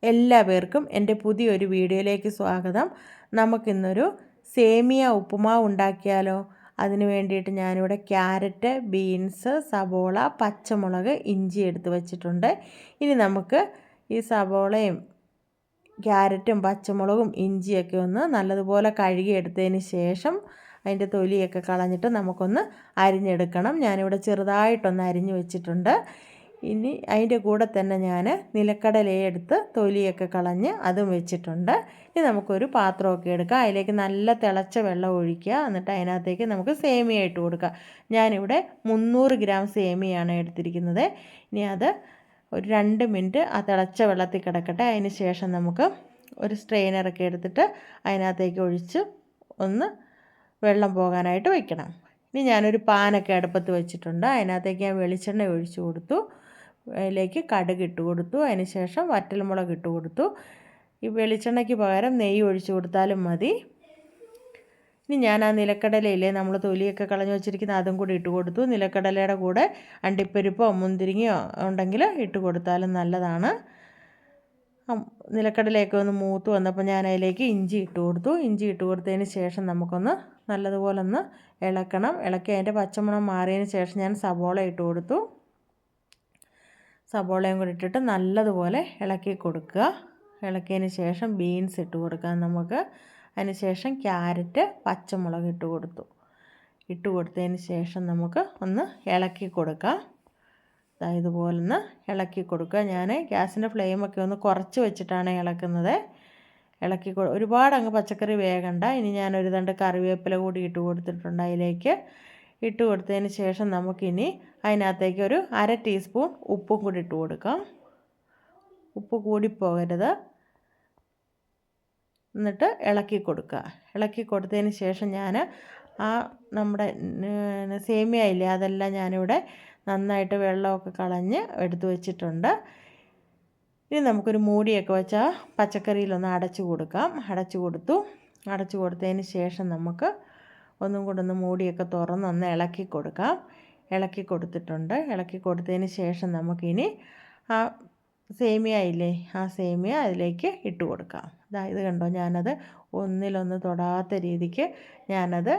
എല്ലാവർക്കും എൻ്റെ പുതിയൊരു വീഡിയോയിലേക്ക് സ്വാഗതം. നമുക്കിന്നൊരു സേമിയ ഉപ്പുമാവ് ഉണ്ടാക്കിയാലോ? അതിന് വേണ്ടിയിട്ട് ഞാനിവിടെ ക്യാരറ്റ്, ബീൻസ്, സവോള, പച്ചമുളക്, ഇഞ്ചി എടുത്ത് വച്ചിട്ടുണ്ട്. ഇനി നമുക്ക് ഈ സവോളയും ക്യാരറ്റും പച്ചമുളകും ഇഞ്ചിയൊക്കെ ഒന്ന് നല്ലതുപോലെ കഴുകിയെടുത്തതിന് ശേഷം അതിൻ്റെ തൊലിയൊക്കെ കളഞ്ഞിട്ട് നമുക്കൊന്ന് അരിഞ്ഞെടുക്കണം. ഞാനിവിടെ ചെറുതായിട്ടൊന്ന് അരിഞ്ഞു വെച്ചിട്ടുണ്ട്. ഇനി അതിൻ്റെ കൂടെ തന്നെ ഞാൻ നിലക്കടലയെടുത്ത് തൊലിയൊക്കെ കളഞ്ഞ് അതും വെച്ചിട്ടുണ്ട്. ഇനി നമുക്കൊരു പാത്രമൊക്കെ എടുക്കാം. അതിലേക്ക് നല്ല തിളച്ച വെള്ളം ഒഴിക്കുക. എന്നിട്ട് അതിനകത്തേക്ക് നമുക്ക് സേമിയ ഇട്ട് കൊടുക്കുക. ഞാനിവിടെ 300 ഗ്രാം സേമിയാണ് എടുത്തിരിക്കുന്നത്. ഇനി അത് ഒരു 2 മിനിറ്റ് ആ തിളച്ച വെള്ളത്തിൽ കിടക്കട്ടെ. അതിന് ശേഷം നമുക്ക് ഒരു സ്ട്രെയിനറൊക്കെ എടുത്തിട്ട് അതിനകത്തേക്ക് ഒഴിച്ച് ഒന്ന് വെള്ളം പോകാനായിട്ട് വയ്ക്കണം. ഇനി ഞാനൊരു പാനൊക്കെ അടുപ്പത്ത് വെച്ചിട്ടുണ്ട്. അതിനകത്തേക്ക് ഞാൻ വെളിച്ചെണ്ണ ഒഴിച്ച് കൊടുത്തു. അതിലേക്ക് കടുക് ഇട്ട് കൊടുത്തു. അതിന് ശേഷം വറ്റൽമുളക് ഇട്ട് കൊടുത്തു. ഈ വെളിച്ചെണ്ണയ്ക്ക് പകരം നെയ്യ് ഒഴിച്ച് കൊടുത്താലും മതി. ഇനി ഞാൻ ആ നിലക്കടലയില്ലേ നമ്മൾ തൊലിയൊക്കെ കളഞ്ഞു വെച്ചിരിക്കുന്ന അതും കൂടി ഇട്ട് കൊടുത്തു. നിലക്കടലയുടെ കൂടെ അണ്ടിപ്പരിപ്പോ മുന്തിരിങ്ങയോ ഉണ്ടെങ്കിൽ ഇട്ട് കൊടുത്താലും നല്ലതാണ്. നിലക്കടലയൊക്കെ ഒന്ന് മൂത്ത് വന്നപ്പോൾ ഞാൻ അതിലേക്ക് ഇഞ്ചി ഇട്ട് കൊടുത്തു. ഇഞ്ചി ഇട്ട് കൊടുത്തതിന് ശേഷം നമുക്കൊന്ന് നല്ലതുപോലെ ഒന്ന് ഇളക്കണം. ഇളക്കി അതിൻ്റെ പച്ചമണം മാറിയതിന് ശേഷം ഞാൻ സവോള ഇട്ട് കൊടുത്തു. സവോളയും കൂടി ഇട്ടിട്ട് നല്ലതുപോലെ ഇളക്കി കൊടുക്കുക. ഇളക്കിയതിന് ശേഷം ബീൻസ് ഇട്ട് കൊടുക്കാം നമുക്ക്. അതിന് ശേഷം ക്യാരറ്റ്, പച്ചമുളക് ഇട്ട് കൊടുത്തതിന് ശേഷം നമുക്ക് ഒന്ന് ഇളക്കി കൊടുക്കാം. ഇതുപോലെ ഒന്ന് ഇളക്കി കൊടുക്കുക. ഞാൻ ഗ്യാസിൻ്റെ ഫ്ലെയിമൊക്കെ ഒന്ന് കുറച്ച് വെച്ചിട്ടാണ് ഇളക്കുന്നത്. ഒരുപാട് അങ്ങ് പച്ചക്കറി വേകണ്ട. ഇനി ഞാനൊരു തണ്ട് കറിവേപ്പില കൂടി ഇട്ട് കൊടുത്തിട്ടുണ്ട്. അതിലേക്ക് ഇട്ട് കൊടുത്തതിന് ശേഷം നമുക്കിനി അതിനകത്തേക്ക് ഒരു 1/2 ടീസ്പൂൺ ഉപ്പും കൂടി ഇട്ട് കൊടുക്കാം. ഉപ്പ് കൂടിപ്പോകരുത്. എന്നിട്ട് ഇളക്കി കൊടുക്കുക. ഇളക്കി കൊടുത്തതിന് ശേഷം ഞാൻ നമ്മുടെ സേമിയ ഇല്ലേ അതെല്ലാം ഞാനിവിടെ നന്നായിട്ട് വെള്ളമൊക്കെ കളഞ്ഞ് എടുത്ത് വെച്ചിട്ടുണ്ട്. ഇനി നമുക്കൊരു മൂടിയൊക്കെ വെച്ചാൽ പച്ചക്കറിയിലൊന്ന് അടച്ചു കൊടുക്കാം. അടച്ചു കൊടുത്തതിന് ശേഷം നമുക്ക് ഒന്നും കൂടെ ഒന്ന് മൂടിയൊക്കെ തുറന്നൊന്ന് ഇളക്കി കൊടുക്കാം. ഇളക്കി കൊടുത്തതിന് ശേഷം നമുക്കിനി ആ സേമിയ ഇല്ലേ ആ സേമിയ അതിലേക്ക് ഇട്ട് കൊടുക്കാം. ഇത് കണ്ടോ, ഞാനത് ഒന്നിലൊന്ന് തൊടാത്ത രീതിക്ക് ഞാനത്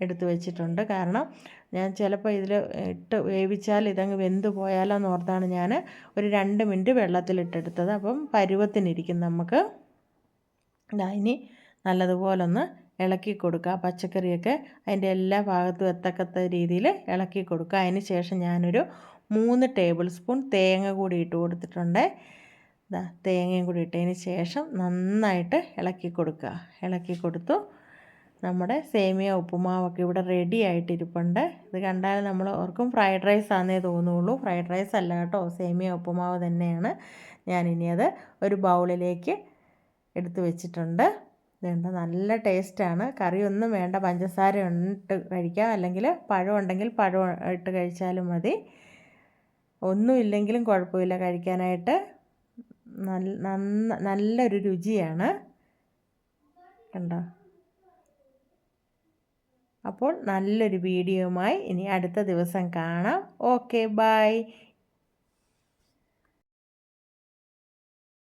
എടുത്ത് വെച്ചിട്ടുണ്ട്. കാരണം ഞാൻ ചിലപ്പോൾ ഇതിൽ ഇട്ട് വേവിച്ചാൽ ഇതങ്ങ് വെന്ത് പോയാലോ എന്ന് ഓർത്താണ് ഞാൻ ഒരു 2 മിനിറ്റ് വെള്ളത്തിലിട്ടെടുത്തത്. അപ്പം പരുവത്തിനിരിക്കും നമുക്ക്. ഇനി നല്ലതുപോലൊന്ന് ഇളക്കി കൊടുക്കുക. പച്ചക്കറിയൊക്കെ അതിൻ്റെ എല്ലാ ഭാഗത്തും എത്തക്കത്ത രീതിയിൽ ഇളക്കി കൊടുക്കുക. അതിന് ശേഷം ഞാനൊരു 3 ടേബിൾ സ്പൂൺ തേങ്ങ കൂടി ഇട്ട് കൊടുത്തിട്ടുണ്ട്. തേങ്ങയും കൂടി ഇട്ടതിന് ശേഷം നന്നായിട്ട് ഇളക്കി കൊടുത്തു. നമ്മുടെ സേമിയ ഉപ്പുമാവൊക്കെ ഇവിടെ റെഡി ആയിട്ടിരിപ്പുണ്ട്. ഇത് കണ്ടാൽ നമ്മൾ ഓർക്കും ഫ്രൈഡ് റൈസ് ആണെന്നേ തോന്നുള്ളൂ. ഫ്രൈഡ് റൈസ് അല്ല കേട്ടോ, സേമിയ ഉപ്പുമാവ് തന്നെയാണ്. ഞാനിനി അത് ഒരു ബൗളിലേക്ക് എടുത്ത് വെച്ചിട്ടുണ്ട്. ഇതുണ്ട്, നല്ല ടേസ്റ്റാണ്. കറിയൊന്നും വേണ്ട, പഞ്ചസാര ഇട്ട് കഴിക്കാം. അല്ലെങ്കിൽ പഴം ഉണ്ടെങ്കിൽ പഴം ഇട്ട് കഴിച്ചാലും മതി. ഒന്നുമില്ലെങ്കിലും കുഴപ്പമില്ല കഴിക്കാനായിട്ട്. നല്ലൊരു രുചിയാണ്. കണ്ടോ? അപ്പോൾ നല്ലൊരു വീഡിയോയുമായി ഇനി അടുത്ത ദിവസം കാണാം. Okay, by.